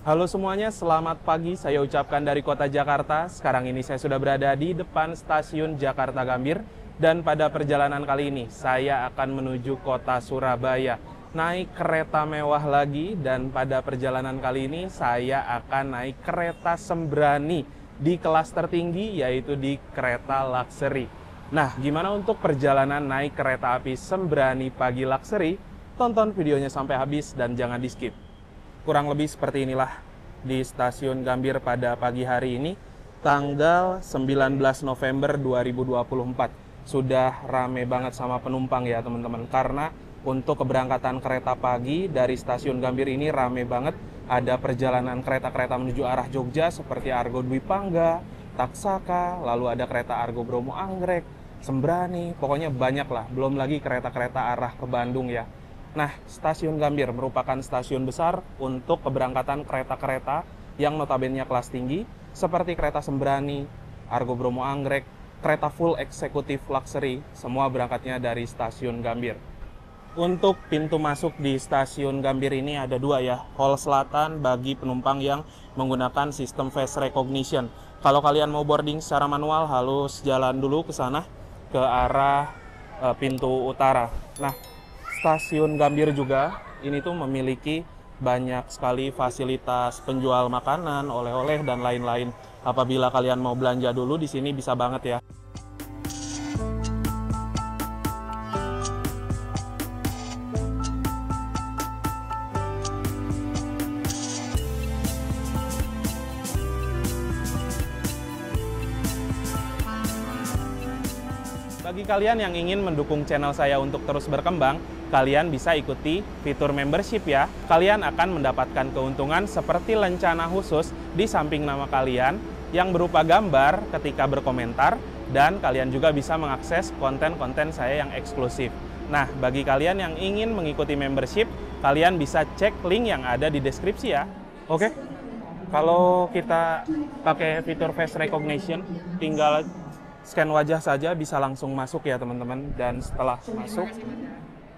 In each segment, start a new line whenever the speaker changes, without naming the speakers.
Halo semuanya, selamat pagi. Saya ucapkan dari kota Jakarta. Sekarang ini saya sudah berada di depan stasiun Jakarta Gambir. Dan pada perjalanan kali ini, saya akan menuju kota Surabaya. Naik kereta mewah lagi, dan pada perjalanan kali ini, saya akan naik kereta Sembrani di kelas tertinggi, yaitu di kereta Luxury. Nah, gimana untuk perjalanan naik kereta api Sembrani pagi Luxury? Tonton videonya sampai habis dan jangan di-skip. Kurang lebih seperti inilah di stasiun Gambir pada pagi hari ini, tanggal 19 November 2024. Sudah rame banget sama penumpang ya teman-teman, karena untuk keberangkatan kereta pagi dari stasiun Gambir ini rame banget. Ada perjalanan kereta-kereta menuju arah Jogja seperti Argo Dwi Pangga, Taksaka, lalu ada kereta Argo Bromo Anggrek, Sembrani, pokoknya banyak lah. Belum lagi kereta-kereta arah ke Bandung ya. Nah, stasiun Gambir merupakan stasiun besar untuk keberangkatan kereta-kereta yang notabene kelas tinggi, seperti kereta Sembrani, Argo Bromo Anggrek, kereta full eksekutif Luxury, semua berangkatnya dari stasiun Gambir. Untuk pintu masuk di stasiun Gambir ini ada dua ya, hall selatan bagi penumpang yang menggunakan sistem face recognition. Kalau kalian mau boarding secara manual, harus jalan dulu ke sana, ke arah pintu utara. Nah, stasiun Gambir juga ini tuh memiliki banyak sekali fasilitas penjual makanan, oleh-oleh dan lain-lain. Apabila kalian mau belanja dulu di sini bisa banget ya. Bagi kalian yang ingin mendukung channel saya untuk terus berkembang, kalian bisa ikuti fitur membership ya. Kalian akan mendapatkan keuntungan seperti lencana khusus di samping nama kalian yang berupa gambar ketika berkomentar, dan kalian juga bisa mengakses konten-konten saya yang eksklusif. Nah, bagi kalian yang ingin mengikuti membership, kalian bisa cek link yang ada di deskripsi ya. Oke, kalau kita pakai fitur face recognition, tinggal scan wajah saja bisa langsung masuk ya teman-teman. Dan setelah masuk,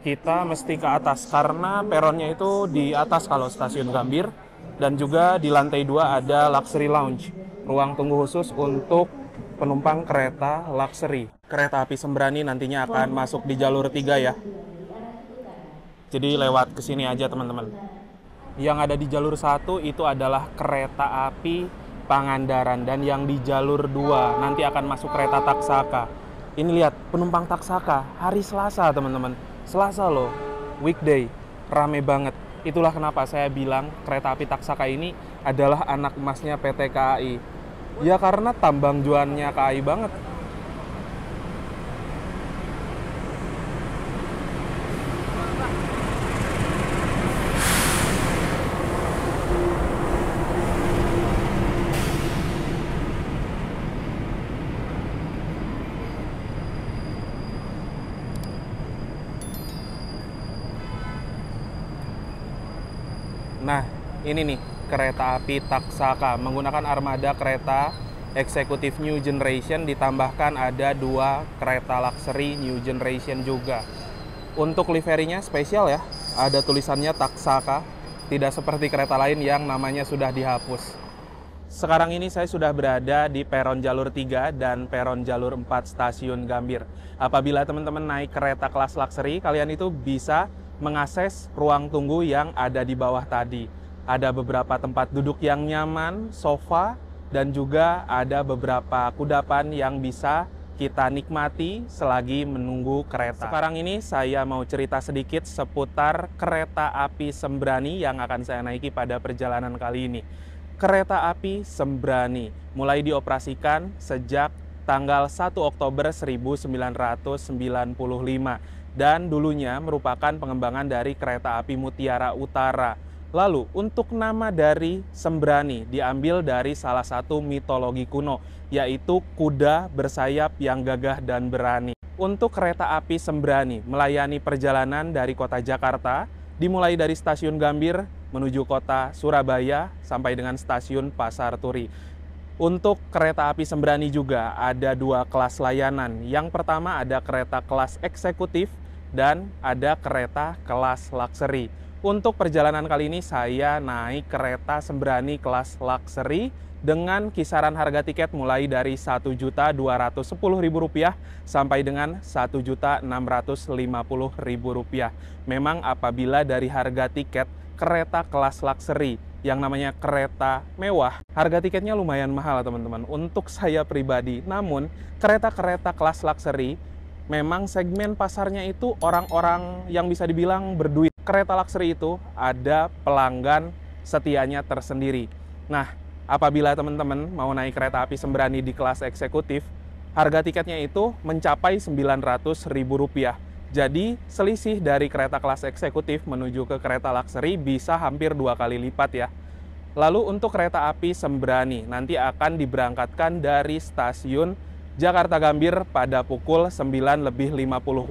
kita mesti ke atas karena peronnya itu di atas kalau stasiun Gambir. Dan juga di lantai 2 ada Luxury Lounge, ruang tunggu khusus untuk penumpang kereta Luxury. Kereta api Sembrani nantinya akan masuk di jalur 3 ya. Jadi lewat ke sini aja teman-teman. Yang ada di jalur 1 itu adalah kereta api Pangandaran, dan yang di jalur 2 nanti akan masuk kereta Taksaka. Ini lihat, penumpang Taksaka hari Selasa teman-teman. Selasa loh, weekday, rame banget. Itulah kenapa saya bilang kereta api Taksaka ini adalah anak emasnya PT KAI. Ya karena tambang juannya KAI banget. Nah, ini nih kereta api Taksaka menggunakan armada kereta eksekutif New Generation, ditambahkan ada 2 kereta Luxury New Generation juga. Untuk liverinya spesial ya, ada tulisannya Taksaka, tidak seperti kereta lain yang namanya sudah dihapus. Sekarang ini saya sudah berada di peron jalur 3 dan peron jalur 4 stasiun Gambir. Apabila teman-teman naik kereta kelas Luxury, kalian itu bisa mengakses ruang tunggu yang ada di bawah tadi. Ada beberapa tempat duduk yang nyaman, sofa, dan juga ada beberapa kudapan yang bisa kita nikmati selagi menunggu kereta. Sekarang ini saya mau cerita sedikit seputar kereta api Sembrani yang akan saya naiki pada perjalanan kali ini. Kereta api Sembrani mulai dioperasikan sejak tanggal 1 Oktober 1995. Dan dulunya merupakan pengembangan dari kereta api Mutiara Utara. Lalu, untuk nama dari Sembrani diambil dari salah satu mitologi kuno, yaitu kuda bersayap yang gagah dan berani. Untuk kereta api Sembrani melayani perjalanan dari kota Jakarta, dimulai dari stasiun Gambir menuju kota Surabaya sampai dengan stasiun Pasar Turi. Untuk kereta api Sembrani juga ada 2 kelas layanan. Yang pertama ada kereta kelas eksekutif dan ada kereta kelas Luxury. Untuk perjalanan kali ini saya naik kereta Sembrani kelas luxury dengan kisaran harga tiket mulai dari Rp1.210.000 sampai dengan Rp1.650.000. Memang apabila dari harga tiket kereta kelas luxury yang namanya kereta mewah, harga tiketnya lumayan mahal teman-teman untuk saya pribadi. Namun kereta-kereta kelas luxury memang segmen pasarnya itu orang-orang yang bisa dibilang berduit. Kereta luxury itu ada pelanggan setianya tersendiri. Nah, apabila teman-teman mau naik kereta api Sembrani di kelas eksekutif, harga tiketnya itu mencapai Rp900.000. Jadi, selisih dari kereta kelas eksekutif menuju ke kereta luxury bisa hampir 2 kali lipat ya. Lalu untuk kereta api Sembrani nanti akan diberangkatkan dari stasiun Jakarta Gambir pada pukul 9.50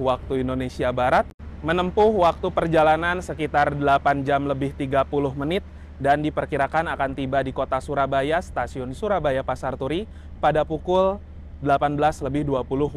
waktu Indonesia Barat, menempuh waktu perjalanan sekitar 8 jam lebih 30 menit, dan diperkirakan akan tiba di kota Surabaya, stasiun Surabaya Pasar Turi, pada pukul 18.20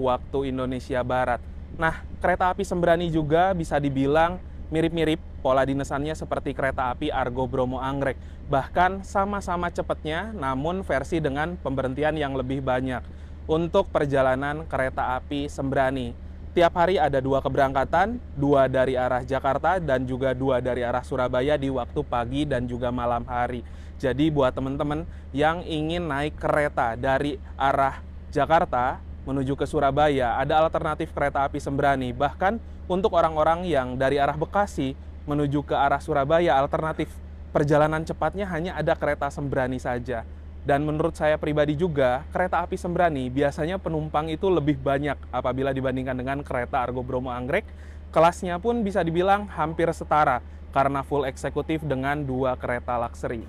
waktu Indonesia Barat. Nah, kereta api Sembrani juga bisa dibilang mirip-mirip pola dinesannya seperti kereta api Argo Bromo Anggrek. Bahkan sama-sama cepatnya, namun versi dengan pemberhentian yang lebih banyak. Untuk perjalanan kereta api Sembrani, tiap hari ada 2 keberangkatan, 2 dari arah Jakarta dan juga 2 dari arah Surabaya di waktu pagi dan juga malam hari. Jadi buat teman-teman yang ingin naik kereta dari arah Jakarta menuju ke Surabaya, ada alternatif kereta api Sembrani. Bahkan untuk orang-orang yang dari arah Bekasi menuju ke arah Surabaya, alternatif perjalanan cepatnya hanya ada kereta Sembrani saja. Dan menurut saya pribadi juga, kereta api Sembrani biasanya penumpang itu lebih banyak apabila dibandingkan dengan kereta Argo Bromo Anggrek. Kelasnya pun bisa dibilang hampir setara karena full eksekutif dengan 2 kereta luxury.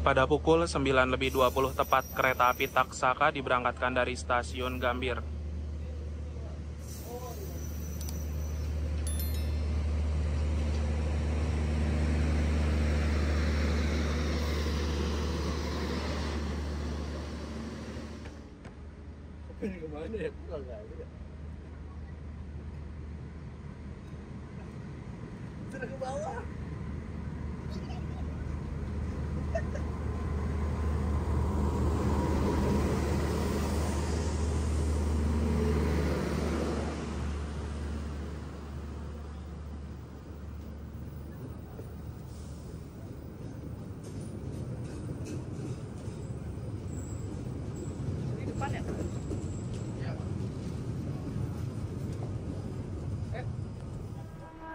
Pada pukul 9.20 tepat, kereta api Taksaka diberangkatkan dari stasiun Gambir.
Ke bawah.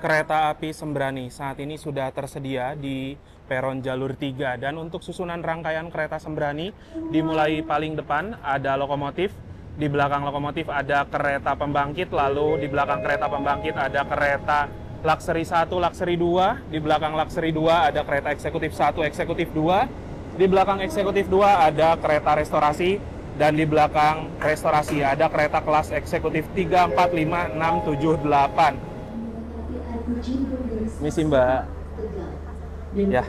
Kereta api Sembrani saat ini sudah tersedia di peron jalur 3, dan untuk susunan rangkaian kereta Sembrani dimulai paling depan ada lokomotif, di belakang lokomotif ada kereta pembangkit, lalu di belakang kereta pembangkit ada kereta luxury 1, luxury 2, di belakang luxury 2 ada kereta eksekutif 1, eksekutif 2, di belakang eksekutif 2 ada kereta restorasi, dan di belakang restorasi ada kereta kelas eksekutif 3, 4, 5, 6, 7, 8. Misi Mbak. Ya.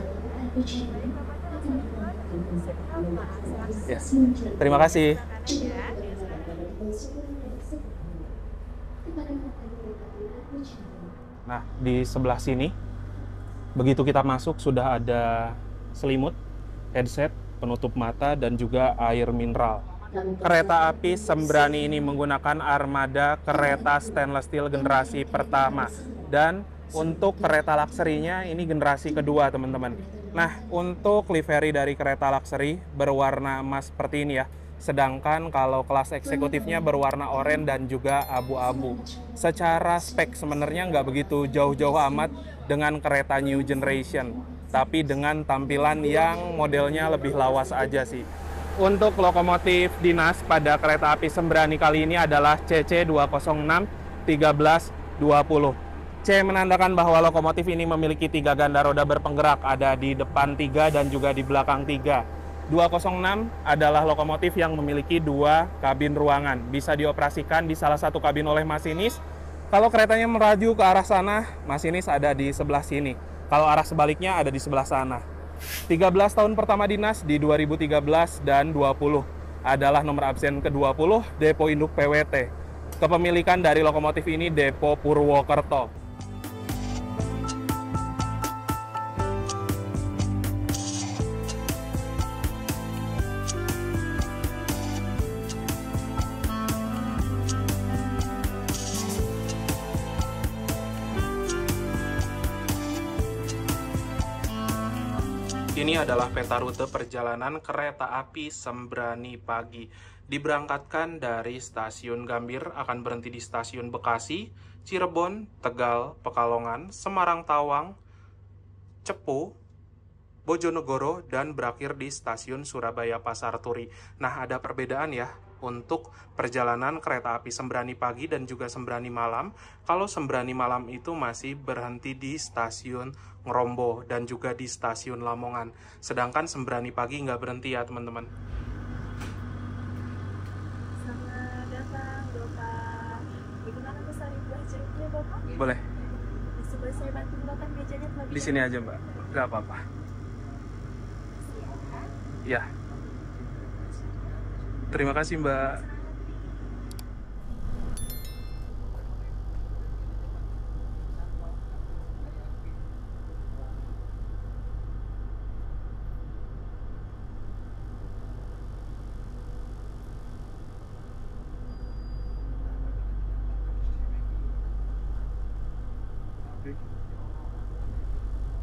Ya. Terima kasih. Nah, di sebelah sini, begitu kita masuk sudah ada selimut, headset, penutup mata, dan juga air mineral. Kereta api Sembrani ini menggunakan armada kereta stainless steel generasi pertama. Dan untuk kereta luxury-nya ini generasi kedua, teman-teman. Nah, untuk livery dari kereta luxury berwarna emas seperti ini ya. Sedangkan kalau kelas eksekutifnya berwarna oranye dan juga abu-abu. Secara spek sebenarnya nggak begitu jauh-jauh amat dengan kereta new generation. Tapi dengan tampilan yang modelnya lebih lawas aja sih. Untuk lokomotif dinas pada kereta api Sembrani kali ini adalah CC206-1320. C menandakan bahwa lokomotif ini memiliki 3 ganda roda berpenggerak, ada di depan 3 dan juga di belakang 3. 206 adalah lokomotif yang memiliki 2 kabin ruangan, bisa dioperasikan di salah satu kabin oleh masinis, Kalau keretanya melaju ke arah sana, masinis ada di sebelah sini. Kalau arah sebaliknya ada di sebelah sana. 13 tahun pertama dinas di 2013 dan 20 adalah nomor absen ke-20 Depo Induk PWT. Kepemilikan dari lokomotif ini Depo Purwokerto. Ini adalah peta rute perjalanan kereta api Sembrani pagi. Diberangkatkan dari stasiun Gambir, akan berhenti di stasiun Bekasi, Cirebon, Tegal, Pekalongan, Semarang Tawang, Cepu, Bojonegoro, dan berakhir di stasiun Surabaya Pasar Turi. Nah, ada perbedaan ya untuk perjalanan kereta api Sembrani pagi dan juga Sembrani malam. Kalau Sembrani malam itu masih berhenti di stasiun Ngerombo dan juga di stasiun Lamongan. Sedangkan Sembrani pagi nggak berhenti ya teman-teman.
Selamat datang Bapak. Bagaimana pesan buah jeruknya Bapak?
Boleh.
Coba saya bantu gunakan mejanya terlebih
Di sini aja Mbak, nggak apa-apa. Ya. Terima kasih Mbak.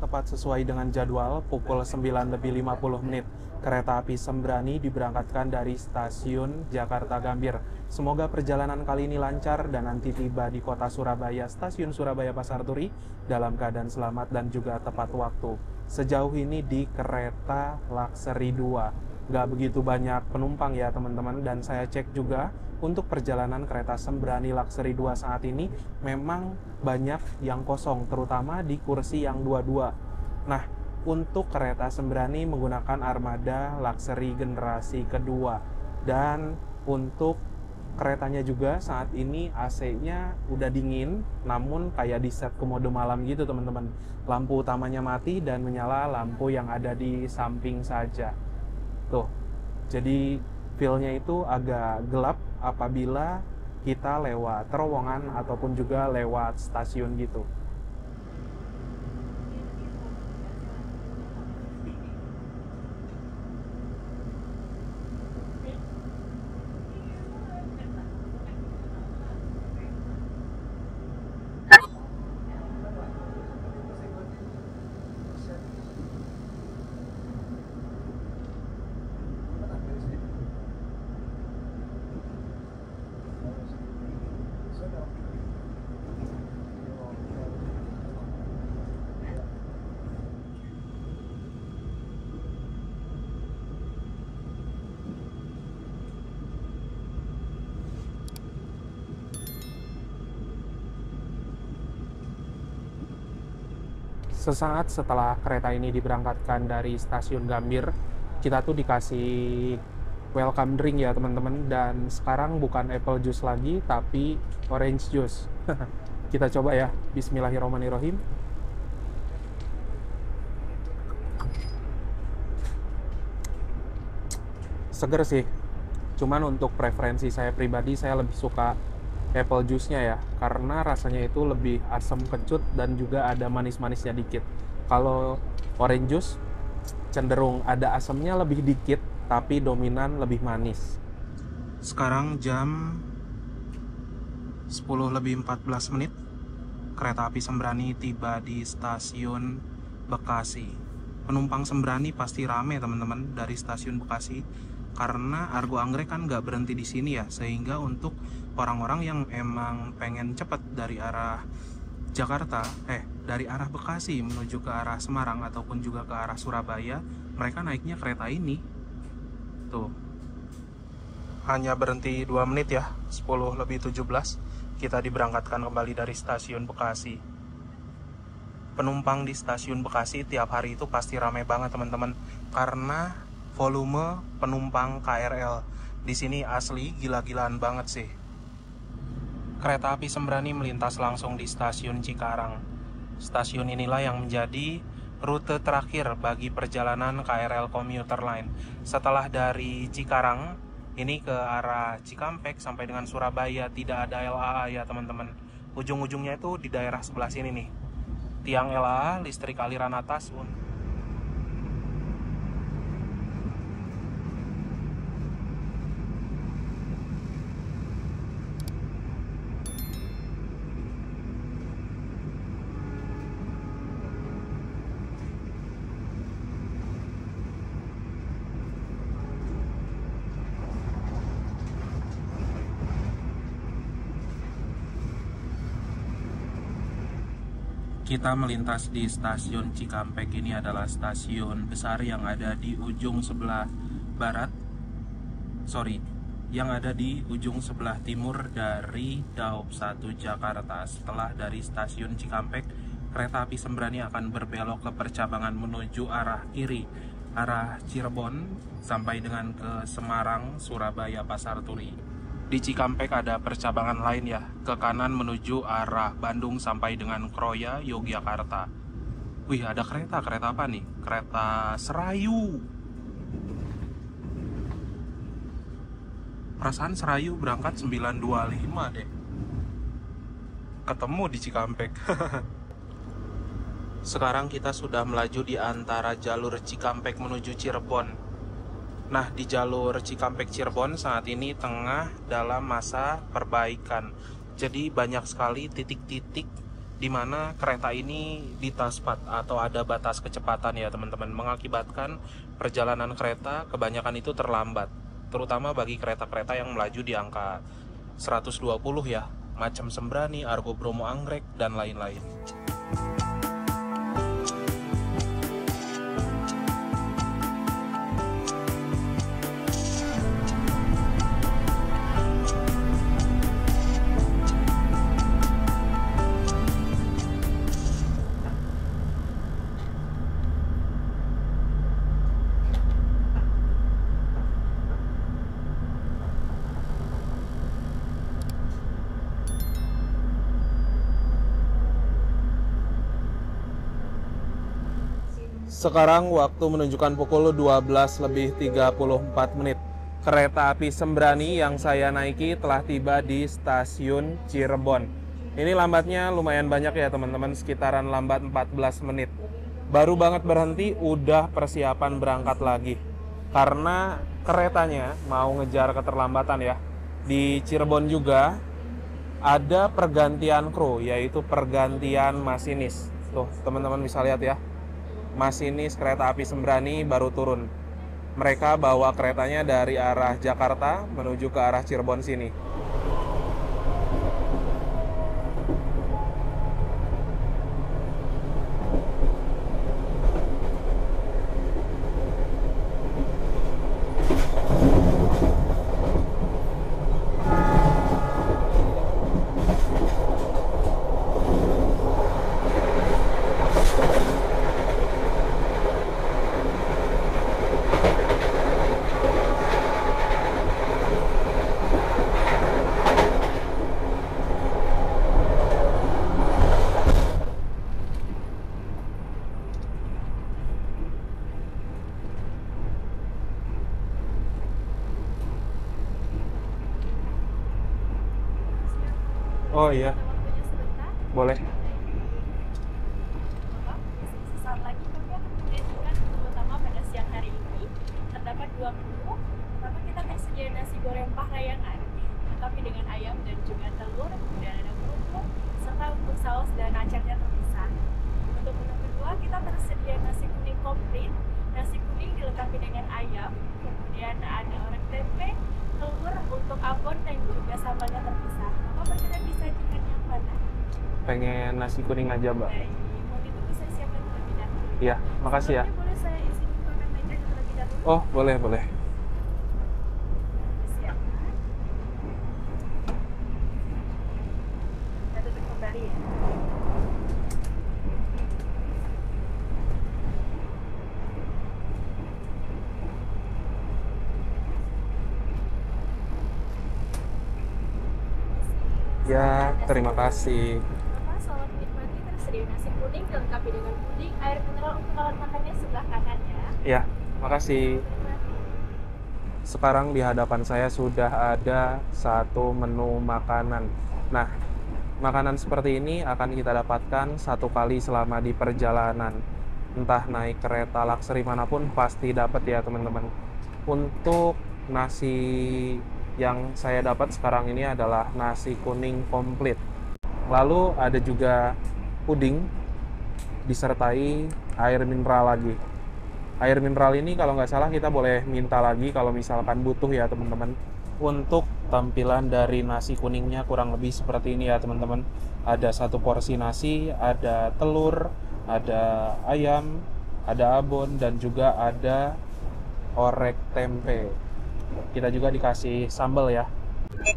Tepat sesuai dengan jadwal, pukul 9:50 kereta api Sembrani diberangkatkan dari stasiun Jakarta Gambir. Semoga perjalanan kali ini lancar dan nanti tiba di kota Surabaya, stasiun Surabaya Pasar Turi, dalam keadaan selamat dan juga tepat waktu. Sejauh ini di kereta Luxury 2, nggak begitu banyak penumpang ya teman-teman, dan saya cek juga untuk perjalanan kereta Sembrani Luxury 2 saat ini memang banyak yang kosong, terutama di kursi yang 22. Nah, untuk kereta Sembrani menggunakan armada Luxury generasi kedua, dan untuk keretanya juga saat ini AC-nya udah dingin, namun kayak di set ke mode malam gitu teman-teman. Lampu utamanya mati dan menyala lampu yang ada di samping saja. Tuh, jadi feel-nya itu agak gelap apabila kita lewat terowongan ataupun juga lewat stasiun gitu. Sesaat setelah kereta ini diberangkatkan dari stasiun Gambir, kita tuh dikasih welcome drink ya teman-teman, dan sekarang bukan apple juice lagi tapi orange juice. Kita coba ya. Bismillahirrahmanirrahim. Seger sih, cuman untuk preferensi saya pribadi, saya lebih suka apple juice-nya ya, karena rasanya itu lebih asam kecut dan juga ada manis-manisnya dikit. Kalau orange juice cenderung ada asamnya lebih dikit, tapi dominan lebih manis. Sekarang jam 10:14, kereta api Sembrani tiba di stasiun Bekasi. Penumpang Sembrani pasti rame teman-teman dari stasiun Bekasi, karena Argo Anggrek kan nggak berhenti di sini ya, sehingga untuk orang-orang yang emang pengen cepat dari arah Jakarta, dari arah Bekasi menuju ke arah Semarang ataupun juga ke arah Surabaya, mereka naiknya kereta ini. Tuh, hanya berhenti 2 menit ya, 10:17 kita diberangkatkan kembali dari stasiun Bekasi. Penumpang di stasiun Bekasi tiap hari itu pasti ramai banget teman-teman, karena volume penumpang KRL di sini asli gila-gilaan banget sih. Kereta api Sembrani melintas langsung di stasiun Cikarang. Stasiun inilah yang menjadi rute terakhir bagi perjalanan KRL komuter lain. Setelah dari Cikarang, ini ke arah Cikampek sampai dengan Surabaya tidak ada LAA ya teman-teman. Ujung-ujungnya itu di daerah sebelah sini nih. Tiang LAA, listrik aliran atas. Kita melintas di stasiun Cikampek. Ini adalah stasiun besar yang ada di ujung sebelah barat. Yang ada di ujung sebelah timur dari Daob 1 Jakarta. Setelah dari stasiun Cikampek, kereta api Sembrani akan berbelok ke percabangan menuju arah kiri, arah Cirebon sampai dengan ke Semarang, Surabaya, Pasar Turi. Di Cikampek ada percabangan lain ya, ke kanan menuju arah Bandung sampai dengan Kroya, Yogyakarta. Wih, ada kereta apa nih? Kereta Serayu. Perasaan Serayu berangkat 9.25 deh. Ketemu di Cikampek. Sekarang kita sudah melaju di antara jalur Cikampek menuju Cirebon. Nah, di jalur Cikampek Cirebon saat ini tengah dalam masa perbaikan. Jadi banyak sekali titik-titik di mana kereta ini ditaspat atau ada batas kecepatan ya teman-teman, mengakibatkan perjalanan kereta kebanyakan itu terlambat. Terutama bagi kereta-kereta yang melaju di angka 120 ya, macam Sembrani, Argo Bromo Anggrek, dan lain-lain. Sekarang waktu menunjukkan pukul 12:34. Kereta api Sembrani yang saya naiki telah tiba di stasiun Cirebon. Ini lambatnya lumayan banyak ya teman-teman, sekitaran lambat 14 menit. Baru banget berhenti, udah persiapan berangkat lagi. Karena keretanya mau ngejar keterlambatan ya. Di Cirebon juga ada pergantian kru, yaitu pergantian masinis. Tuh teman-teman bisa lihat ya. Masinis kereta api Sembrani baru turun. Mereka bawa keretanya dari arah Jakarta menuju ke arah Cirebon sini. Oh iya,
Waktunya sebentar.
boleh.
Sesaat lagi kami akan menyajikan menu utama pada siang hari ini. Terdapat 2 menu. Pertama kita tersedia nasi goreng Parahyangan, lengkapi dengan ayam dan juga telur, kemudian ada kerupuk, serta untuk saus dan acarnya terpisah. Untuk menu kedua kita tersedia nasi kuning komplit. Nasi kuning dilengkapi dengan ayam, kemudian ada orek tempe, telur, untuk abon dan juga sambalnya terpisah. Bapak berkenan disajikan yang mana?
Pengen nasi kuning aja, Mbak.
Baik, mau itu bisa siapkan terlebih dahulu.
Iya, makasih ya.
Sebelumnya boleh saya izin bukakan meja terlebih dahulu?
Oh, boleh.
Siapkan. Kita tutup kembali ya.
Ya,
nasi
terima
kuning.
kasih.
Bapak selamat menikmati. Tersedia nasi kuning dilengkapi dengan puding, air mineral untuk alat makannya sebelah kanan ya.
Ya, makasih.
Menikmati.
Sekarang di hadapan saya sudah ada satu menu makanan. Nah, makanan seperti ini akan kita dapatkan satu kali selama di perjalanan. Entah naik kereta luxury manapun pasti dapat ya teman-teman. Untuk nasi yang saya dapat sekarang ini adalah nasi kuning komplit. Lalu ada juga puding disertai air mineral lagi. Air mineral ini kalau nggak salah kita boleh minta lagi kalau misalkan butuh ya teman-teman. Untuk tampilan dari nasi kuningnya kurang lebih seperti ini ya teman-teman. Ada satu porsi nasi, ada telur, ada ayam, ada abon, dan juga ada orek tempe. Kita juga dikasih sambal ya.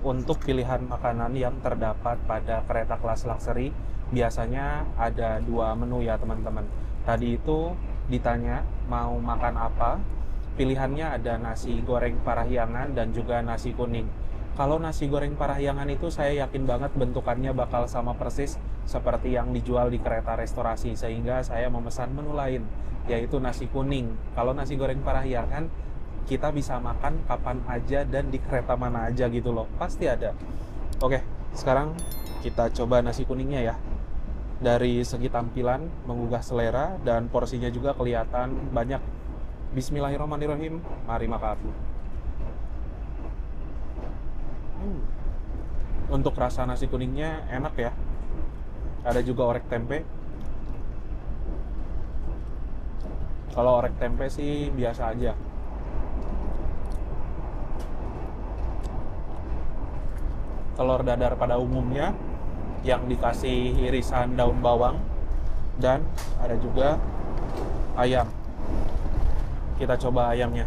Untuk pilihan makanan yang terdapat pada kereta kelas luxury, biasanya ada dua menu ya teman-teman. Tadi itu ditanya mau makan apa, pilihannya ada nasi goreng Parahyangan dan juga nasi kuning. Kalau nasi goreng Parahyangan itu saya yakin banget bentukannya bakal sama persis seperti yang dijual di kereta restorasi, sehingga saya memesan menu lain, yaitu nasi kuning. Kalau nasi goreng Parahyangan kita bisa makan kapan aja dan di kereta mana aja gitu loh, pasti ada. Oke, sekarang kita coba nasi kuningnya ya. Dari segi tampilan menggugah selera dan porsinya juga kelihatan banyak. Bismillahirrahmanirrahim, mari makan. Untuk rasa nasi kuningnya enak ya. Ada juga orek tempe. Kalau orek tempe sih biasa aja. Telur dadar pada umumnya yang dikasih irisan daun bawang, dan ada juga ayam. Kita coba ayamnya.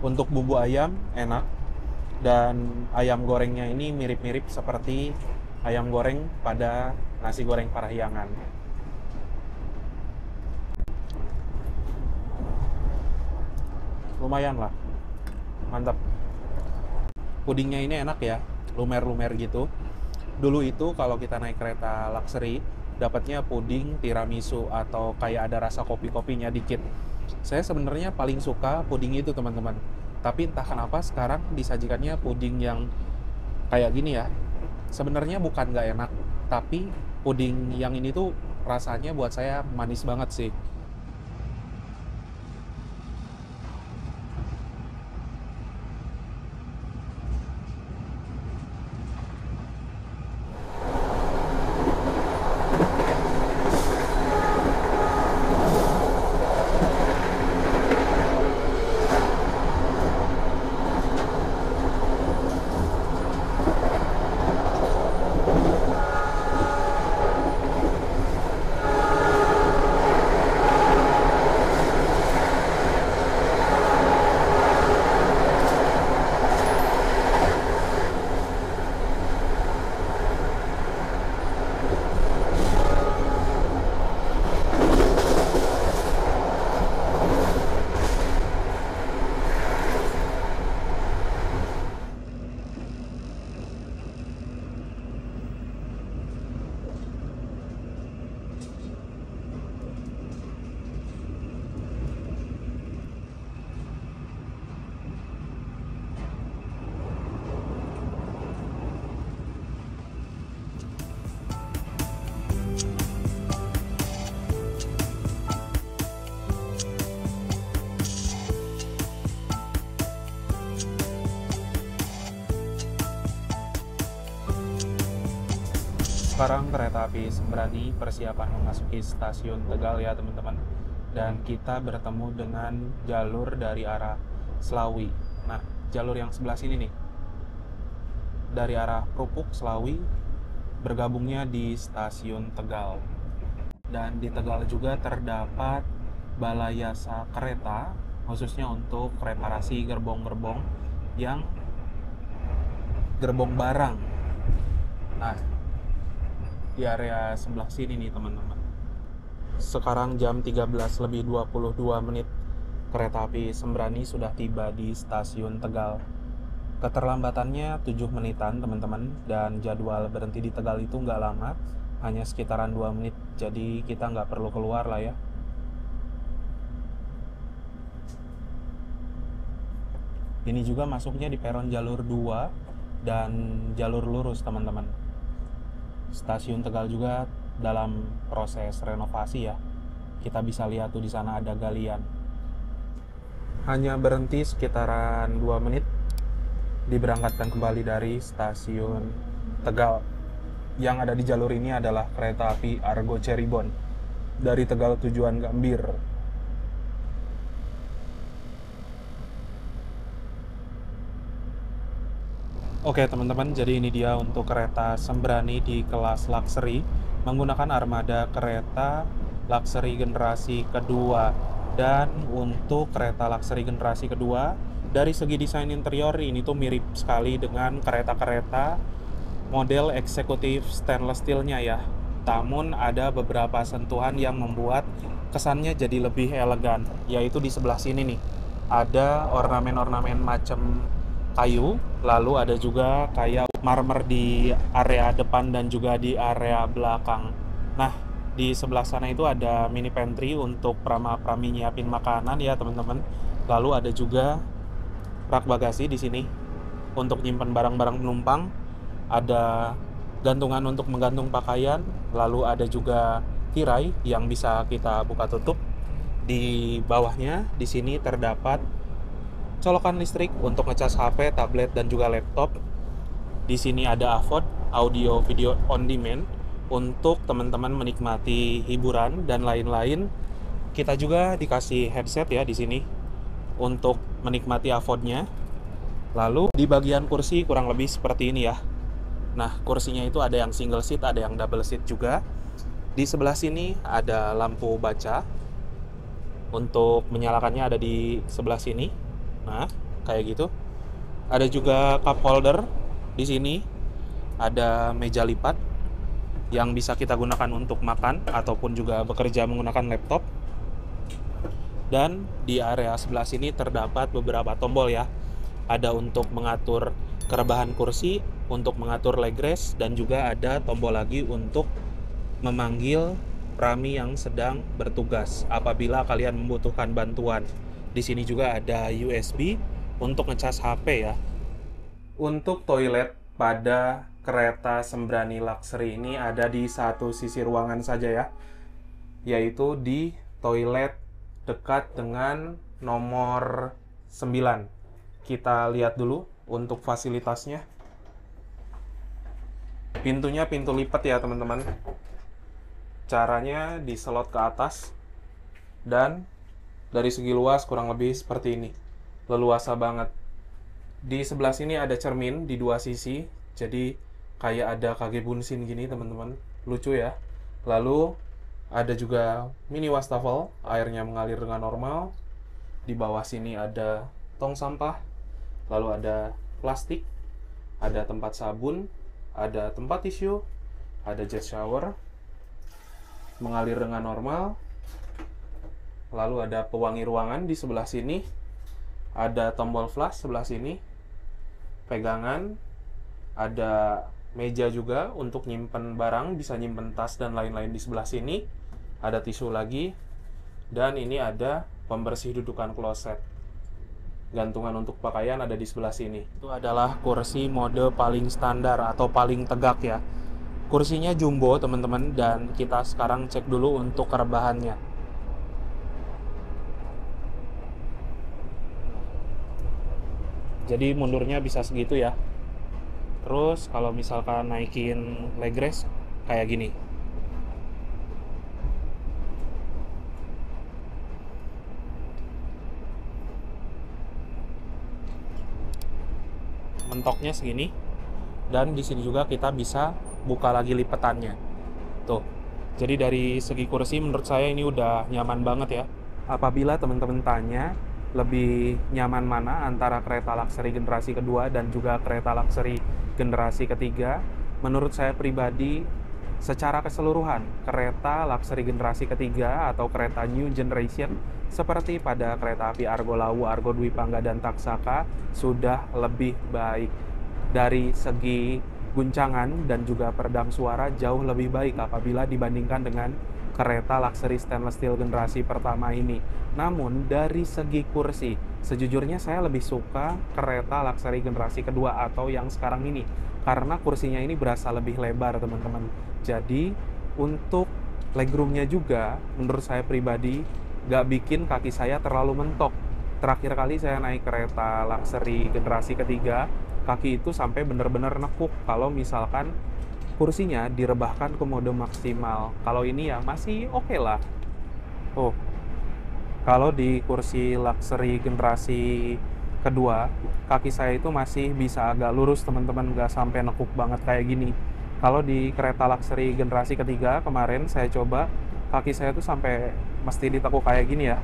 Untuk bumbu ayam enak, dan ayam gorengnya ini mirip-mirip seperti ayam goreng pada nasi goreng Parahyangan. Lumayan lah, mantap. Pudingnya ini enak ya, lumer-lumer gitu. Dulu itu kalau kita naik kereta luxury, dapatnya puding tiramisu atau kayak ada rasa kopi-kopinya dikit. Saya sebenarnya paling suka puding itu teman-teman. Tapi entah kenapa sekarang disajikannya puding yang kayak gini ya. Sebenarnya bukan nggak enak, tapi puding yang ini tuh rasanya buat saya manis banget sih. Sekarang kereta api Sembrani persiapan memasuki stasiun Tegal ya teman-teman. Dan kita bertemu dengan jalur dari arah Slawi. Nah, jalur yang sebelah sini nih, dari arah Krupuk, Slawi, bergabungnya di stasiun Tegal. Dan di Tegal juga terdapat balai jasa kereta, khususnya untuk reparasi gerbong-gerbong yang gerbong barang. Nah, di area sebelah sini nih teman-teman. Sekarang jam 13:22 kereta api Sembrani sudah tiba di stasiun Tegal. Keterlambatannya 7 menitan teman-teman, dan jadwal berhenti di Tegal itu nggak lama, hanya sekitaran 2 menit, jadi kita nggak perlu keluar lah ya. Ini juga masuknya di peron jalur 2 dan jalur lurus teman-teman. Stasiun Tegal juga dalam proses renovasi ya. Kita bisa lihat tuh di sana ada galian. Hanya berhenti sekitaran 2 menit, diberangkatkan kembali dari stasiun Tegal. Yang ada di jalur ini adalah kereta api Argo Cirebon dari Tegal tujuan Gambir. Oke teman-teman, jadi ini dia untuk kereta Sembrani di kelas luxury menggunakan armada kereta luxury generasi kedua. Dan untuk kereta luxury generasi kedua, dari segi desain interior ini tuh mirip sekali dengan kereta-kereta model eksekutif stainless steelnya ya. Namun ada beberapa sentuhan yang membuat kesannya jadi lebih elegan, yaitu di sebelah sini nih. Ada ornamen-ornamen macam kayu, lalu ada juga kayak marmer di area depan dan juga di area belakang. Nah, di sebelah sana itu ada mini pantry untuk prama-prami nyiapin makanan ya teman-teman. Lalu ada juga rak bagasi di sini untuk nyimpan barang-barang penumpang. Ada gantungan untuk menggantung pakaian, lalu ada juga tirai yang bisa kita buka tutup. Di bawahnya di sini terdapat colokan listrik untuk ngecas HP, tablet, dan juga laptop. Di sini ada AVOD, audio video on demand, untuk teman-teman menikmati hiburan dan lain-lain. Kita juga dikasih headset ya di sini untuk menikmati AVOD-nya. Lalu di bagian kursi kurang lebih seperti ini ya. Nah, kursinya itu ada yang single seat, ada yang double seat juga. Di sebelah sini ada lampu baca. Untuk menyalakannya ada di sebelah sini. Nah, kayak gitu. Ada juga cup holder di sini. Ada meja lipat yang bisa kita gunakan untuk makan ataupun juga bekerja menggunakan laptop. Dan di area sebelah sini terdapat beberapa tombol ya. Ada untuk mengatur kerebahan kursi, untuk mengatur leg rest, dan juga ada tombol lagi untuk memanggil prami yang sedang bertugas apabila kalian membutuhkan bantuan. Di sini juga ada USB untuk ngecas HP ya. Untuk toilet pada kereta Sembrani Luxury ini ada di satu sisi ruangan saja ya, yaitu di toilet dekat dengan nomor 9. Kita lihat dulu untuk fasilitasnya. Pintunya pintu lipat ya teman-teman. Caranya diselot ke atas, dan dari segi luas kurang lebih seperti ini. Leluasa banget. Di sebelah sini ada cermin di dua sisi, jadi kayak ada kage bunsin gini teman-teman. Lucu ya. Lalu ada juga mini wastafel, airnya mengalir dengan normal. Di bawah sini ada tong sampah, lalu ada plastik, ada tempat sabun, ada tempat tisu, ada jet shower, mengalir dengan normal. Lalu ada pewangi ruangan di sebelah sini, ada tombol flash sebelah sini, pegangan, ada meja juga untuk nyimpen barang, bisa nyimpen tas dan lain-lain di sebelah sini, ada tisu lagi, dan ini ada pembersih dudukan kloset. Gantungan untuk pakaian ada di sebelah sini. Itu adalah kursi mode paling standar atau paling tegak ya. Kursinya jumbo teman-teman, dan kita sekarang cek dulu untuk kerebahannya. Jadi mundurnya bisa segitu ya. Terus kalau misalkan naikin leg rest kayak gini. Mentoknya segini. Dan di sini juga kita bisa buka lagi lipetannya. Tuh. Jadi dari segi kursi menurut saya ini udah nyaman banget ya. Apabila teman-teman tanya lebih nyaman mana antara kereta luxury generasi kedua dan juga kereta luxury generasi ketiga, menurut saya pribadi Secara keseluruhan, kereta luxury generasi ketiga atau kereta new generation seperti pada kereta api Argo Lawu, Argo Dwi Pangga, dan Taksaka sudah lebih baik. Dari segi guncangan dan juga peredam suara jauh lebih baik apabila dibandingkan dengan kereta luxury stainless steel generasi pertama ini. Namun dari segi kursi, sejujurnya saya lebih suka kereta luxury generasi kedua atau yang sekarang ini, karena kursinya ini berasa lebih lebar, teman-teman. Jadi untuk legroomnya juga menurut saya pribadi nggak bikin kaki saya terlalu mentok. Terakhir kali saya naik kereta luxury generasi ketiga, kaki itu sampai benar-benar nekuk kalau misalkan kursinya direbahkan ke mode maksimal. Kalau ini ya masih oke lah. Oh, kalau di kursi luxury generasi kedua, kaki saya itu masih bisa agak lurus, teman-teman, nggak sampai nekuk banget kayak gini. Kalau di kereta luxury generasi ketiga kemarin saya coba, kaki saya tuh sampai mesti ditekuk kayak gini ya.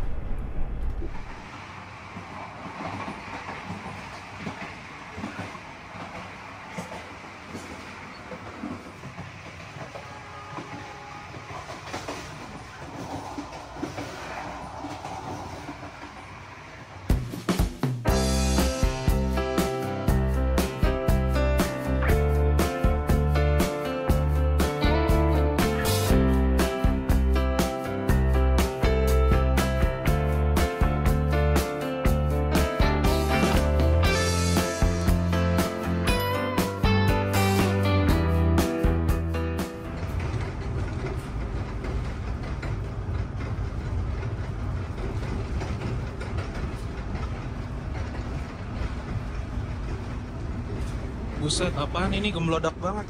Buset, apaan ini, gemelodak banget.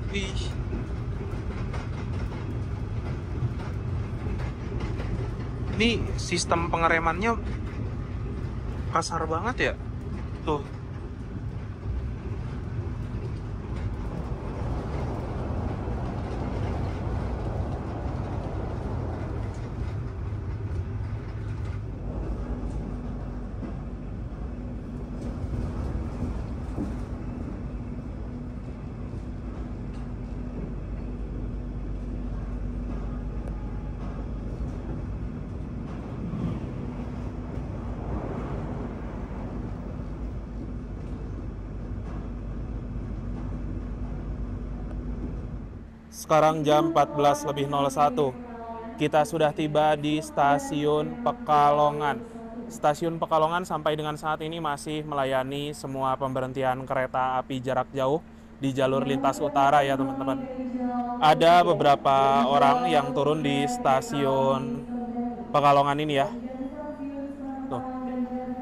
Wih. Ini sistem pengeremannya kasar banget ya. Tuh. Sekarang jam 14.01. Kita sudah tiba di stasiun Pekalongan. Stasiun Pekalongan sampai dengan saat ini masih melayani semua pemberhentian kereta api jarak jauh di jalur lintas utara ya, teman-teman. Ada beberapa orang yang turun di stasiun Pekalongan ini ya. Tuh.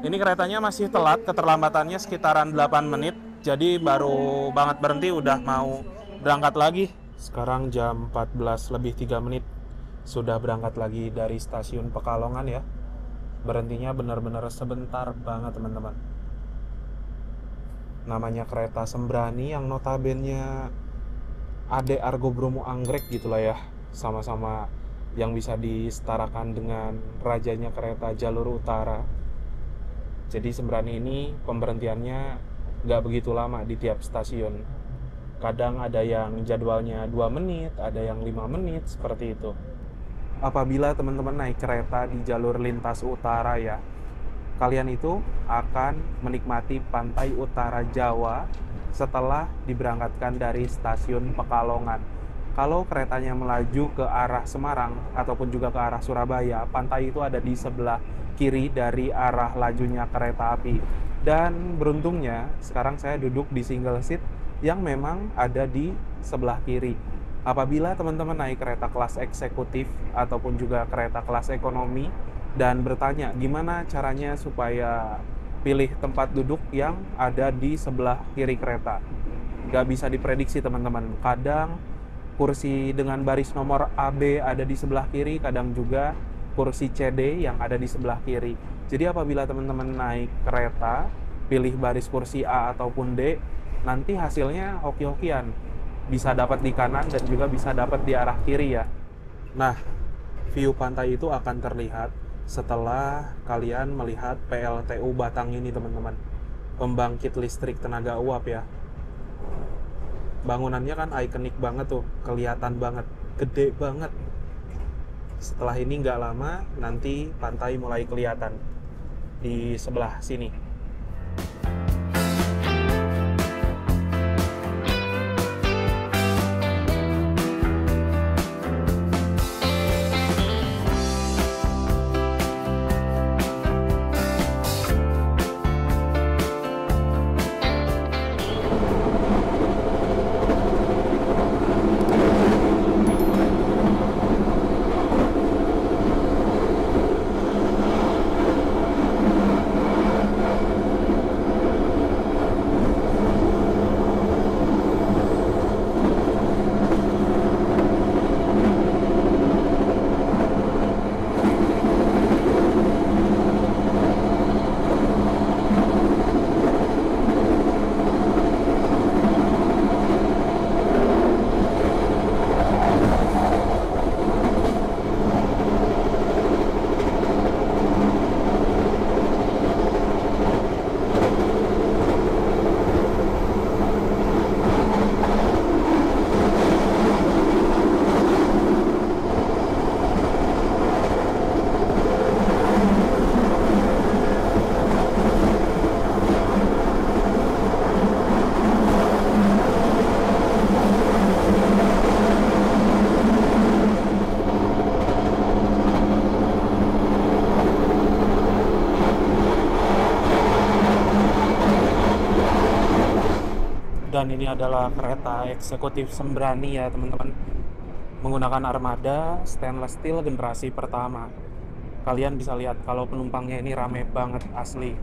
Ini keretanya masih telat, keterlambatannya sekitaran 8 menit. Jadi baru banget berhenti udah mau berangkat lagi. Sekarang jam 14.03, sudah berangkat lagi dari stasiun Pekalongan ya. Berhentinya benar-benar sebentar banget, teman-teman. Namanya kereta Sembrani yang notabene Ade Argo Bromo Anggrek gitulah ya. Sama-sama yang bisa disetarakan dengan rajanya kereta jalur utara. Jadi Sembrani ini pemberhentiannya nggak begitu lama di tiap stasiun. Kadang ada yang jadwalnya 2 menit, ada yang 5 menit, seperti itu. Apabila teman-teman naik kereta di jalur lintas utara ya, kalian itu akan menikmati pantai utara Jawa setelah diberangkatkan dari stasiun Pekalongan. Kalau keretanya melaju ke arah Semarang ataupun juga ke arah Surabaya, pantai itu ada di sebelah kiri dari arah lajunya kereta api. Dan beruntungnya sekarang saya duduk di single seat yang memang ada di sebelah kiri. Apabila teman-teman naik kereta kelas eksekutif ataupun juga kereta kelas ekonomi dan bertanya gimana caranya supaya pilih tempat duduk yang ada di sebelah kiri kereta, nggak bisa diprediksi, teman-teman. Kadang kursi dengan baris nomor AB ada di sebelah kiri, kadang juga kursi CD yang ada di sebelah kiri. Jadi apabila teman-teman naik kereta pilih baris kursi A ataupun D, nanti hasilnya hoki-hokian, bisa dapat di kanan dan juga bisa dapat di arah kiri ya. Nah, View pantai itu akan terlihat setelah kalian melihat PLTU Batang ini, teman-teman. Pembangkit listrik tenaga uap ya. Bangunannya kan ikonik banget tuh, kelihatan banget, gede banget. Setelah ini nggak lama, nanti pantai mulai kelihatan di sebelah sini. Dan ini adalah kereta eksekutif Sembrani ya teman-teman, menggunakan armada stainless steel generasi pertama. Kalian bisa lihat kalau penumpangnya ini rame banget asli,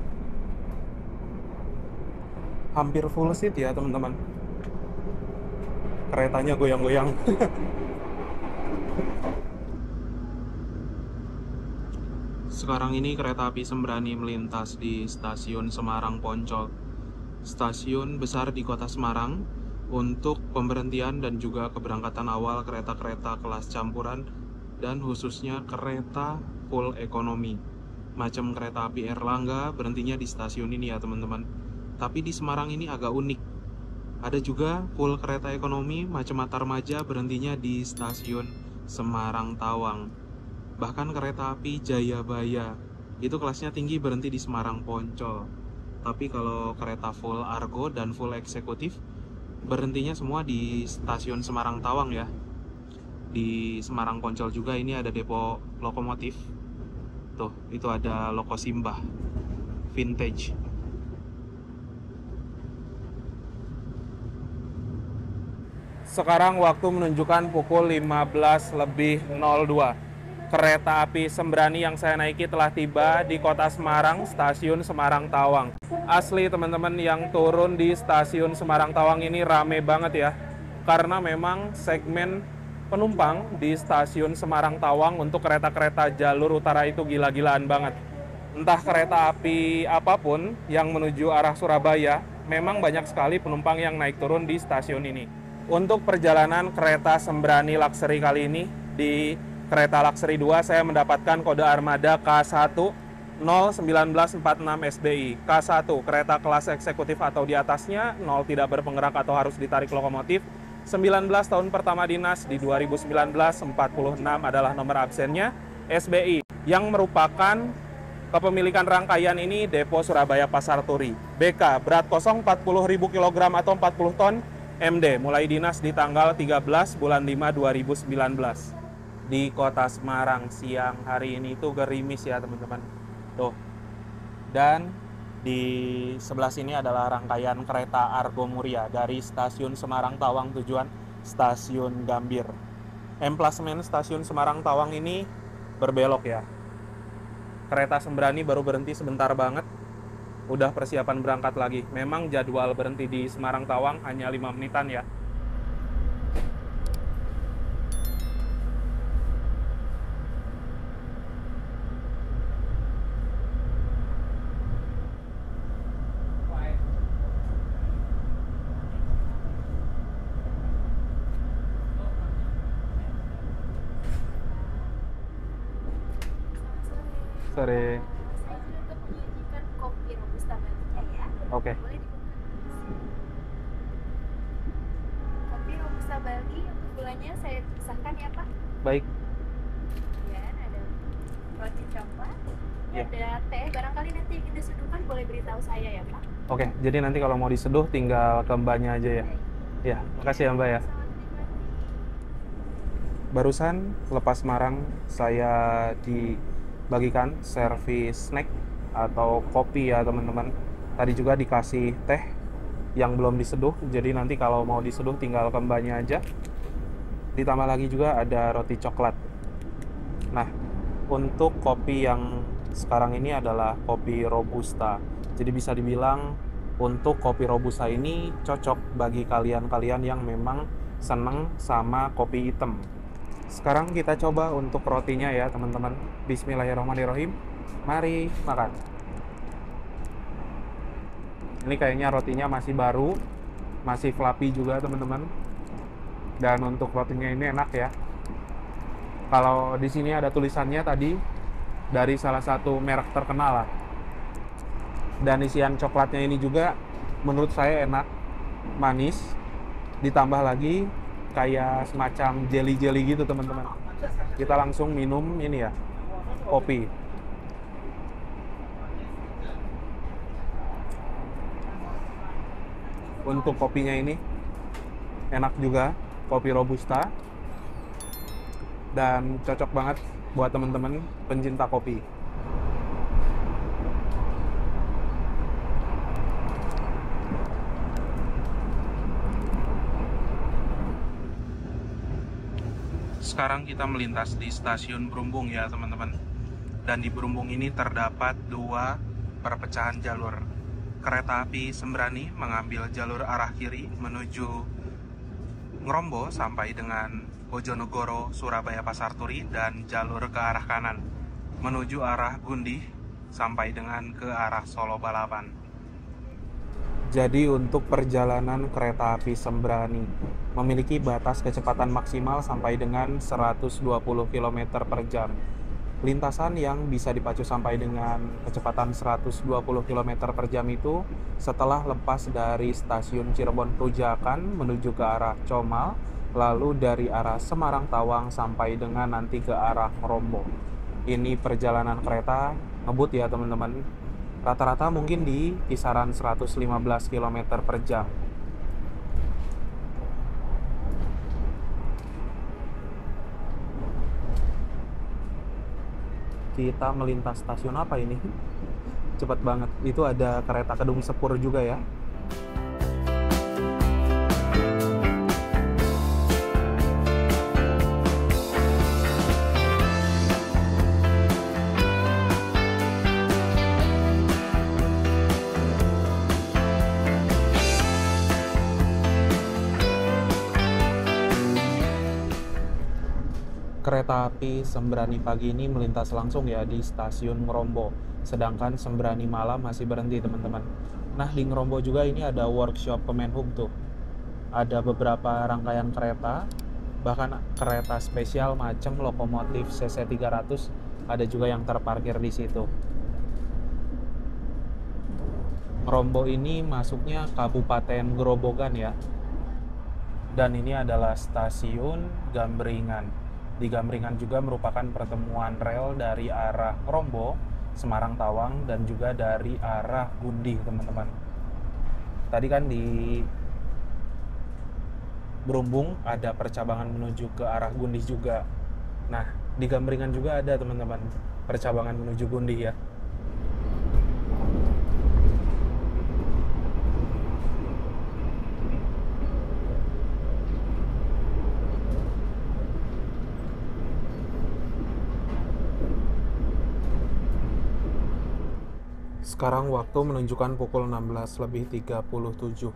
hampir full seat ya teman-teman. Keretanya goyang-goyang. Sekarang ini kereta api Sembrani melintas di stasiun Semarang Poncol, stasiun besar di kota Semarang, untuk pemberhentian dan juga keberangkatan awal kereta-kereta kelas campuran dan khususnya kereta full ekonomi. Macam kereta api Erlangga berhentinya di stasiun ini ya teman-teman. Tapi di Semarang ini agak unik. Ada juga full kereta ekonomi macam Matarmaja berhentinya di stasiun Semarang Tawang. Bahkan kereta api Jayabaya itu kelasnya tinggi berhenti di Semarang Poncol. Tapi kalau kereta full Argo dan full eksekutif berhentinya semua di stasiun Semarang Tawang ya. Di Semarang Poncol juga ini ada depo lokomotif. Tuh, itu ada Loko Simbah vintage. Sekarang waktu menunjukkan pukul 15:02. Kereta api Sembrani yang saya naiki telah tiba di kota Semarang, stasiun Semarang Tawang. Asli teman-teman, yang turun di stasiun Semarang Tawang ini rame banget ya. Karena memang segmen penumpang di stasiun Semarang Tawang untuk kereta-kereta jalur utara itu gila-gilaan banget. Entah kereta api apapun yang menuju arah Surabaya, memang banyak sekali penumpang yang naik turun di stasiun ini. Untuk perjalanan kereta Sembrani Luxury kali ini, di kereta Luxury 2 saya mendapatkan kode armada K1 01946 SBI. K1 kereta kelas eksekutif atau di atasnya, 0 tidak berpenggerak atau harus ditarik lokomotif. 19 tahun pertama dinas, di 2019 46 adalah nomor absennya. SBI yang merupakan kepemilikan rangkaian ini Depo Surabaya Pasar Turi. BK berat kosong 40.000 kg atau 40 ton. MD mulai dinas di tanggal 13 bulan 5 2019. Di kota Semarang siang hari ini tuh gerimis ya teman-teman. Tuh. Dan di sebelah sini adalah rangkaian kereta Argo Muria dari stasiun Semarang Tawang tujuan stasiun Gambir. Emplasemen stasiun Semarang Tawang ini berbelok ya. Kereta Sembrani baru berhenti sebentar banget, udah persiapan berangkat lagi. Memang jadwal berhenti di Semarang Tawang hanya 5 menitan ya. sore.
Saya juga untuk menyajikan kopi robusta Bali-nya ya.
Oke.
Boleh dibuka. Kopi robusta Bali untuk gulanya saya pisahkan ya Pak.
Baik.
Kemudian ada roti coklat. Ini
Ya.
ada teh. Barangkali nanti ingin diseduhkan boleh beritahu saya ya Pak.
Oke, jadi nanti kalau mau diseduh tinggal ke mbaknya aja ya. Ya, makasih ya mbak ya.
Selamat menikmati.
Barusan lepas Marang saya dibagikan servis snack atau kopi ya teman-teman. Tadi juga dikasih teh yang belum diseduh, jadi nanti kalau mau diseduh tinggal ke mbaknya aja. Ditambah lagi juga ada roti coklat. Nah, untuk kopi yang sekarang ini adalah kopi robusta. Jadi bisa dibilang untuk kopi robusta ini cocok bagi kalian-kalian yang memang seneng sama kopi hitam. Sekarang kita coba untuk rotinya ya teman-teman. Bismillahirrahmanirrahim. Mari makan. Ini kayaknya rotinya masih baru, masih fluffy juga teman-teman. Dan untuk rotinya ini enak ya. Kalau di sini ada tulisannya tadi dari salah satu merek terkenal lah. Dan isian coklatnya ini juga menurut saya enak, manis. Ditambah lagi kayak semacam jelly-jelly gitu teman-teman. Kita langsung minum ini ya, kopi. Untuk kopinya ini enak juga, kopi robusta. Dan cocok banget buat teman-teman pencinta kopi. Sekarang kita melintas di stasiun Berumbung ya teman-teman. Dan di Berumbung ini terdapat dua perpecahan jalur. Kereta api Sembrani mengambil jalur arah kiri menuju Ngrombo sampai dengan Bojonegoro, Surabaya Pasar Turi, dan jalur ke arah kanan menuju arah Gundih sampai dengan ke arah Solo Balapan. Jadi untuk perjalanan kereta api Sembrani memiliki batas kecepatan maksimal sampai dengan 120 km per jam. Lintasan yang bisa dipacu sampai dengan kecepatan 120 km per jam itu setelah lepas dari stasiun Cirebon Perujakan menuju ke arah Comal, lalu dari arah Semarang Tawang sampai dengan nanti ke arah Ngrombo. Ini perjalanan kereta ngebut ya teman-teman. Rata-rata mungkin di kisaran 115 km per jam. Kita melintas stasiun apa ini? Cepet banget. Itu ada kereta Kedung Sepur juga ya. Kereta api Sembrani pagi ini melintas langsung ya di stasiun Ngrombo. Sedangkan Sembrani malam masih berhenti teman-teman. Nah di Ngrombo juga ini ada workshop Kemenhub tuh. Ada beberapa rangkaian kereta, bahkan kereta spesial macam lokomotif CC 300 ada juga yang terparkir di situ. Ngrombo ini masuknya Kabupaten Grobogan ya. Dan ini adalah stasiun Gambringan. Di Gambringan juga merupakan pertemuan rel dari arah Ngrombo, Semarang Tawang, dan juga dari arah Gundih teman-teman. Tadi kan di Berumbung ada percabangan menuju ke arah Gundih juga. Nah di Gambringan juga ada teman-teman percabangan menuju Gundih ya. Sekarang waktu menunjukkan pukul 16:37.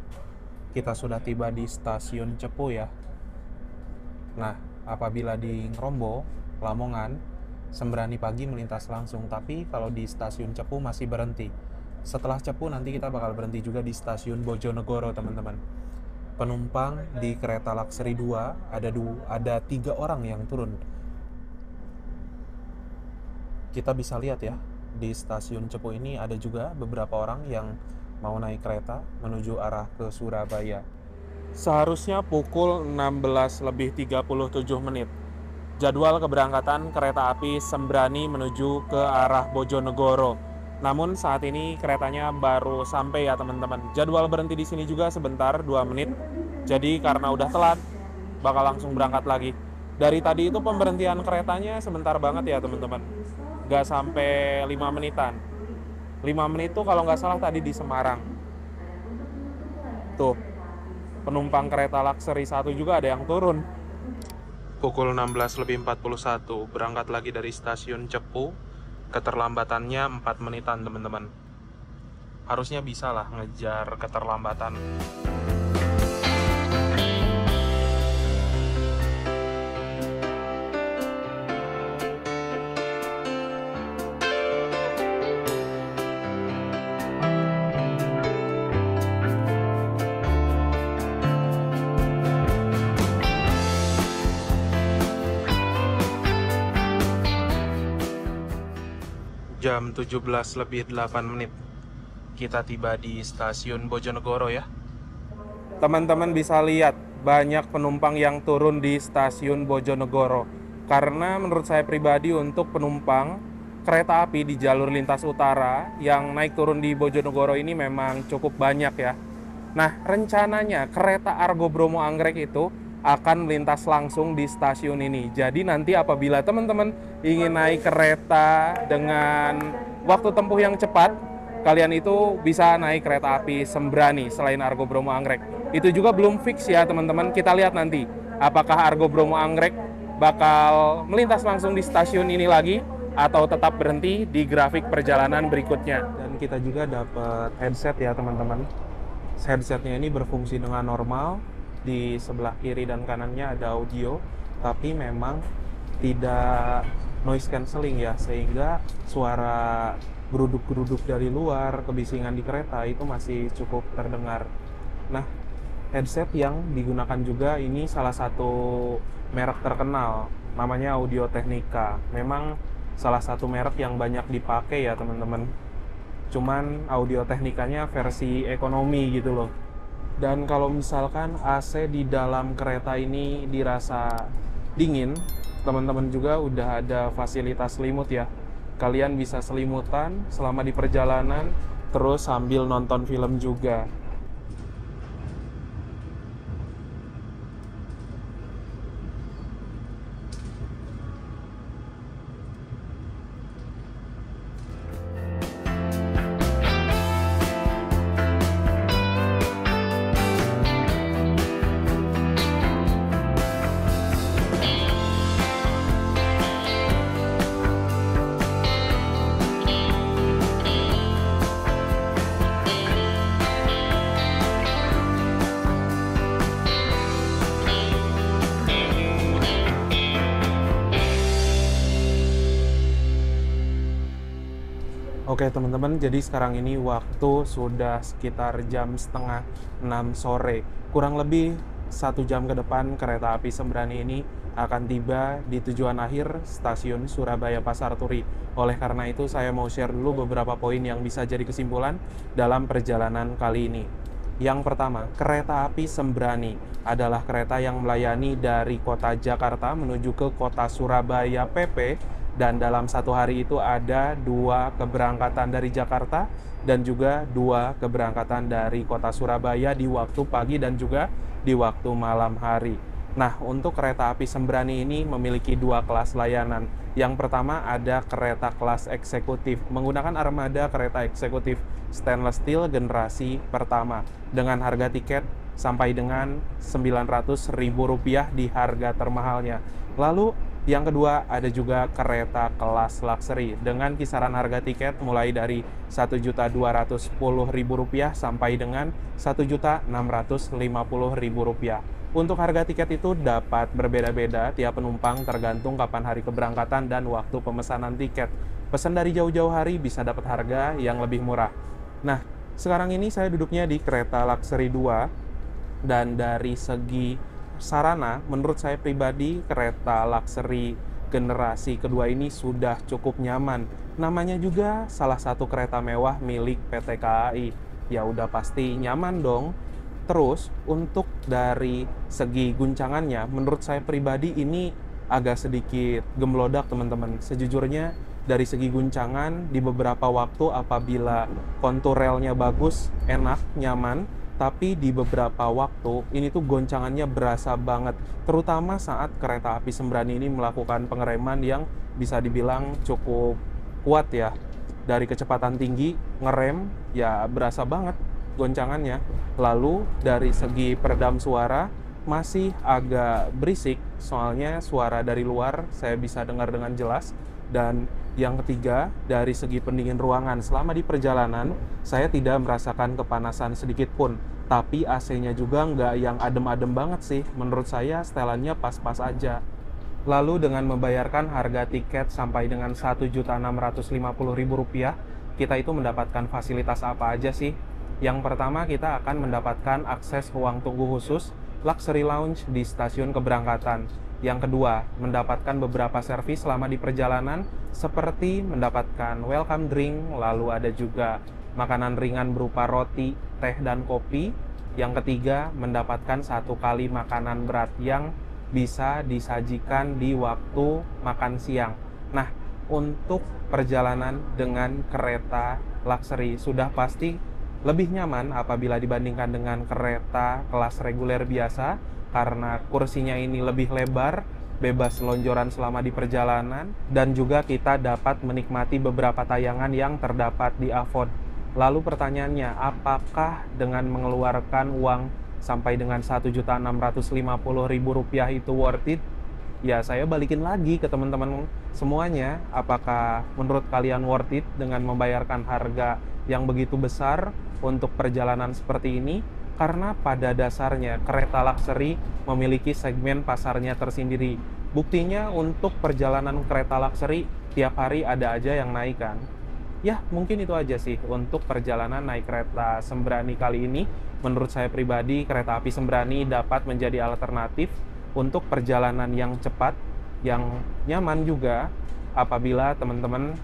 Kita sudah tiba di stasiun Cepu ya. Nah, apabila di Ngrombo, Lamongan, Sembrani pagi melintas langsung. Tapi kalau di stasiun Cepu masih berhenti. Setelah Cepu nanti kita bakal berhenti juga di stasiun Bojonegoro teman-teman. Penumpang di kereta Lakseri 2 ada 3 orang yang turun. Kita bisa lihat ya, di stasiun Cepu ini ada juga beberapa orang yang mau naik kereta menuju arah ke Surabaya. Seharusnya pukul 16:37. Jadwal keberangkatan kereta api Sembrani menuju ke arah Bojonegoro. Namun saat ini keretanya baru sampai ya teman-teman. Jadwal berhenti di sini juga sebentar, 2 menit. Jadi karena udah telat, bakal langsung berangkat lagi. Dari tadi itu pemberhentian keretanya sebentar banget ya teman-teman. Nggak sampai 5 menitan. 5 menit tuh kalau nggak salah tadi di Semarang. Tuh, penumpang kereta Luxury 1 juga ada yang turun. Pukul 16:41 berangkat lagi dari stasiun Cepu. Keterlambatannya 4 menitan teman-teman. Harusnya bisa lah ngejar keterlambatan. Jam 17:08 kita tiba di stasiun Bojonegoro ya. Teman-teman bisa lihat banyak penumpang yang turun di stasiun Bojonegoro. Karena menurut saya pribadi untuk penumpang kereta api di jalur lintas utara yang naik turun di Bojonegoro ini memang cukup banyak ya. Nah, rencananya kereta Argo Bromo Anggrek itu akan melintas langsung di stasiun ini. Jadi nanti apabila teman-teman ingin naik kereta dengan waktu tempuh yang cepat, kalian itu bisa naik kereta api Sembrani selain Argo Bromo Anggrek. Itu juga belum fix ya teman-teman. Kita lihat nanti apakah Argo Bromo Anggrek bakal melintas langsung di stasiun ini lagi atau tetap berhenti di grafik perjalanan berikutnya. Dan kita juga dapat headset ya teman-teman. Headsetnya ini berfungsi dengan normal. Di sebelah kiri dan kanannya ada audio, tapi memang tidak noise cancelling ya, sehingga suara geruduk-geruduk dari luar, kebisingan di kereta itu masih cukup terdengar. Nah, headset yang digunakan juga ini salah satu merek terkenal, namanya Audio Technica. Memang salah satu merek yang banyak dipakai ya teman-teman. Cuman Audio Technicanya versi ekonomi gitu loh. Dan kalau misalkan AC di dalam kereta ini dirasa dingin, teman-teman juga udah ada fasilitas selimut ya. Kalian bisa selimutan selama di perjalanan, terus sambil nonton film juga. Oke teman-teman, jadi sekarang ini waktu sudah sekitar jam setengah 6 sore. Kurang lebih 1 jam ke depan kereta api Sembrani ini akan tiba di tujuan akhir stasiun Surabaya Pasar Turi. Oleh karena itu saya mau share dulu beberapa poin yang bisa jadi kesimpulan dalam perjalanan kali ini. Yang pertama, kereta api Sembrani adalah kereta yang melayani dari kota Jakarta menuju ke kota Surabaya PP. Dan dalam satu hari itu ada 2 keberangkatan dari Jakarta dan juga 2 keberangkatan dari kota Surabaya di waktu pagi dan juga di waktu malam hari. Nah, untuk kereta api Sembrani ini memiliki 2 kelas layanan. Yang pertama ada kereta kelas eksekutif menggunakan armada kereta eksekutif stainless steel generasi pertama dengan harga tiket sampai dengan Rp900.000 di harga termahalnya. Lalu yang kedua ada juga kereta kelas luxury dengan kisaran harga tiket mulai dari Rp1.210.000 sampai dengan Rp1.650.000. Untuk harga tiket itu dapat berbeda-beda tiap penumpang tergantung kapan hari keberangkatan dan waktu pemesanan tiket. Pesan dari jauh-jauh hari bisa dapat harga yang lebih murah. Nah, sekarang ini saya duduknya di kereta luxury 2 dan dari segi sarana, menurut saya pribadi kereta luxury generasi kedua ini sudah cukup nyaman. Namanya juga salah satu kereta mewah milik PT KAI. Ya udah pasti nyaman dong. Terus untuk dari segi guncangannya, menurut saya pribadi ini agak sedikit gemlodak teman-teman. Sejujurnya dari segi guncangan di beberapa waktu apabila kontur relnya bagus, enak, nyaman, tapi di beberapa waktu ini tuh goncangannya berasa banget, terutama saat kereta api Sembrani ini melakukan pengereman yang bisa dibilang cukup kuat ya. Dari kecepatan tinggi ngerem ya berasa banget goncangannya. Lalu dari segi peredam suara masih agak berisik, soalnya suara dari luar saya bisa dengar dengan jelas. Dan yang ketiga, dari segi pendingin ruangan, selama di perjalanan saya tidak merasakan kepanasan sedikit pun. Tapi AC-nya juga nggak yang adem-adem banget sih. Menurut saya setelannya pas-pas aja. Lalu dengan membayarkan harga tiket sampai dengan Rp1.650.000, kita itu mendapatkan fasilitas apa aja sih? Yang pertama, kita akan mendapatkan akses ruang tunggu khusus, luxury lounge di stasiun keberangkatan. Yang kedua, mendapatkan beberapa servis selama di perjalanan, seperti mendapatkan welcome drink, lalu ada juga makanan ringan berupa roti, teh, dan kopi. Yang ketiga, mendapatkan 1 kali makanan berat yang bisa disajikan di waktu makan siang. Nah, untuk perjalanan dengan kereta luxury sudah pasti lebih nyaman apabila dibandingkan dengan kereta kelas reguler biasa, karena kursinya ini lebih lebar, bebas selonjoran selama di perjalanan, dan juga kita dapat menikmati beberapa tayangan yang terdapat di AVOD. Lalu pertanyaannya, apakah dengan mengeluarkan uang sampai dengan Rp1.650.000 itu worth it? Ya, saya balikin lagi ke teman-teman semuanya, apakah menurut kalian worth it dengan membayarkan harga yang begitu besar untuk perjalanan seperti ini? Karena pada dasarnya kereta luxury memiliki segmen pasarnya tersendiri. Buktinya untuk perjalanan kereta luxury tiap hari ada aja yang naik kan. Ya, mungkin itu aja sih untuk perjalanan naik kereta Sembrani kali ini. Menurut saya pribadi, kereta api Sembrani dapat menjadi alternatif untuk perjalanan yang cepat, yang nyaman juga apabila teman-teman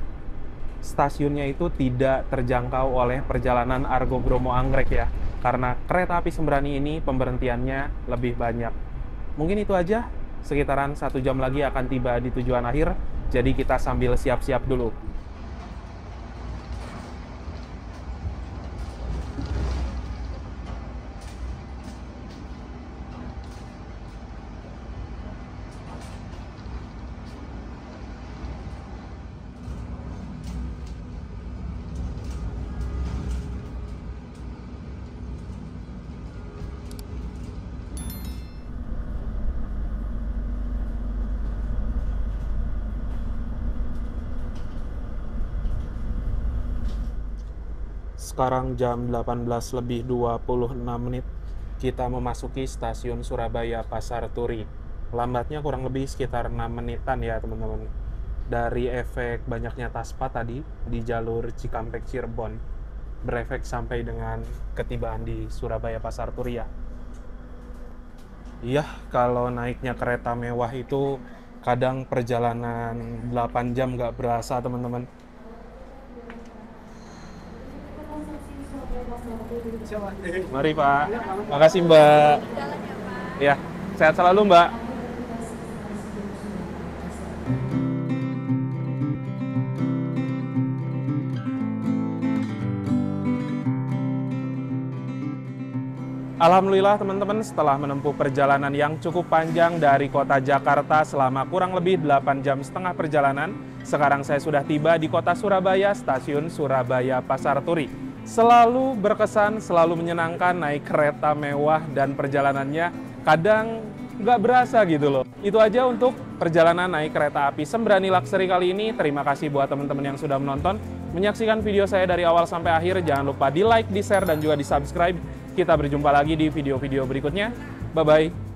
stasiunnya itu tidak terjangkau oleh perjalanan Argo Bromo Anggrek ya. Karena kereta api Sembrani ini pemberhentiannya lebih banyak. Mungkin itu aja, sekitaran 1 jam lagi akan tiba di tujuan akhir, jadi kita sambil siap-siap dulu. Sekarang jam 18:26, kita memasuki stasiun Surabaya Pasar Turi. Lambatnya kurang lebih sekitar 6 menitan ya teman-teman. Dari efek banyaknya taspa tadi di jalur Cikampek Cirebon, berefek sampai dengan ketibaan di Surabaya Pasar Turi ya. Iya, kalau naiknya kereta mewah itu kadang perjalanan 8 jam nggak berasa teman-teman. Mari Pak. Makasih Mbak. Ya, sehat selalu Mbak. Alhamdulillah teman-teman, setelah menempuh perjalanan yang cukup panjang dari kota Jakarta selama kurang lebih 8 jam setengah perjalanan, sekarang saya sudah tiba di kota Surabaya, stasiun Surabaya Pasar Turi. Selalu berkesan, selalu menyenangkan naik kereta mewah dan perjalanannya kadang nggak berasa gitu loh. Itu aja untuk perjalanan naik kereta api Sembrani Luxury kali ini. Terima kasih buat teman-teman yang sudah menonton, menyaksikan video saya dari awal sampai akhir. Jangan lupa di like, di share, dan juga di subscribe. Kita berjumpa lagi di video-video berikutnya. Bye-bye.